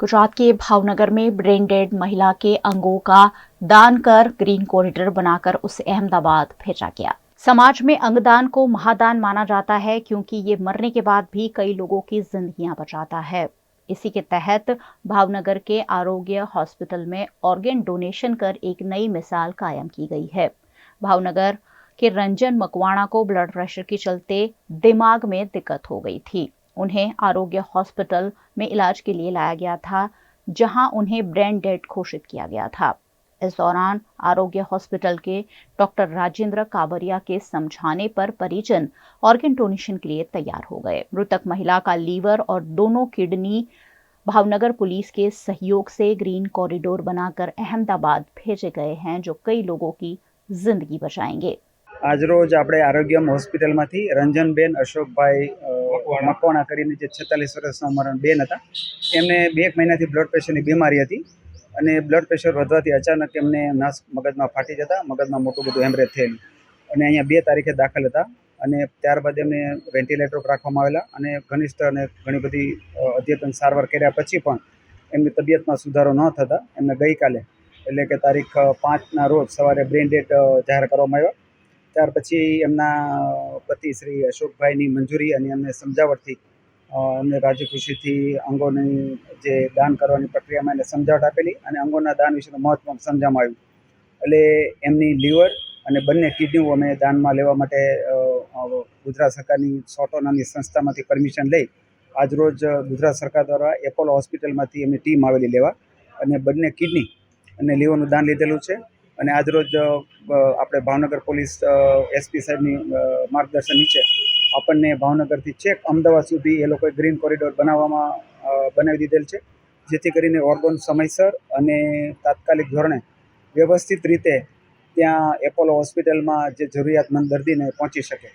गुजरात के भावनगर में brain dead महिला के अंगों का दान कर ग्रीन कॉरिडोर बनाकर उसे अहमदाबाद भेजा गया। समाज में अंगदान को महादान माना जाता है क्योंकि ये मरने के बाद भी कई लोगों की जिंदगियां बचाता है। इसी के तहत भावनगर के आरोग्य हॉस्पिटल में ऑर्गन डोनेशन कर एक नई मिसाल कायम की गई है। भावनगर के रंजन मकवाणा को ब्लड प्रेशर के चलते दिमाग में दिक्कत हो गई थी। उन्हें आरोग्य हॉस्पिटल में इलाज के लिए लाया गया था, जहां उन्हें ब्रेन डेड घोषित किया गया था। इस दौरान आरोग्य हॉस्पिटल के डॉक्टर राजेंद्र काबरिया के समझाने पर परिजन ऑर्गन डोनेशन के लिए तैयार हो गए। मृतक महिला का लीवर और दोनों किडनी भावनगर पुलिस के सहयोग से ग्रीन कॉरिडोर बनाकर अहमदाबाद भेजे गए हैं, जो कई लोगों की जिंदगी बचाएंगे। આજરોજ આપણે આરોગ્યમ હોસ્પિટલમાંથી રંજનબેન અશોકભાઈ મકવાણા કરીને જે 46 વર્ષના ઉંમરના બેન હતા, એમને 2 મહિનાથી બ્લડ પ્રેશરની બીમારી હતી અને બ્લડ પ્રેશર વધવાથી અચાનક એમને નસ મગજમાં ફાટી જતા મગજમાં મોટું બધું હેમરેજ થયેલું અને અહીંયા 2 તારીખે દાખલ હતા અને ત્યારબાદ એમને વેન્ટિલેટર પર રાખવામાં આવેલા અને ઘનિષ્ઠ અને ઘણી બધી અદ્યતન સારવાર કર્યા પછી પણ એમની તબિયતમાં સુધારો ન થતાં એમને ગઈકાલે એટલે કે તારીખ 5ના રોજ સવારે બ્રેન ડેડ જાહેર કરવામાં આવ્યા। ત્યાર પછી એમના પતિ શ્રી અશોકભાઈની મંજૂરી અને એમને સમજાવટથી એમને રાજી ખુશીથી અંગોની જે દાન કરવાની પ્રક્રિયામાં એને સમજાવટ આપેલી અને અંગોના દાન વિશેનું મહત્ત્વ સમજાવવામાં આવ્યું। એટલે એમની લીવર અને બંને કિડનીઓ અમે દાનમાં લેવા માટે ગુજરાત સરકારની સોટો નામની સંસ્થામાંથી પરમિશન લઈ આજરોજ ગુજરાત સરકાર દ્વારા એપોલો હોસ્પિટલમાંથી એમની ટીમ આવેલી લેવા અને બંને કિડની અને લીવરનું દાન લીધેલું છે। અને આજરોજ આપણે ભાવનગર પોલીસ એસપી સાહેબની માર્ગદર્શન નીચે આપણને ભાવનગરથી છેક અમદાવાદ સુધી એ લોકોએ ગ્રીન કોરિડોર બનાવી દીધેલ છે, જેથી કરીને ઓર્ગન સમયસર અને તાત્કાલિક ધોરણે વ્યવસ્થિત રીતે ત્યાં એપોલો હોસ્પિટલમાં જે જરૂરિયાતમંદ દર્દીને પહોંચી શકે।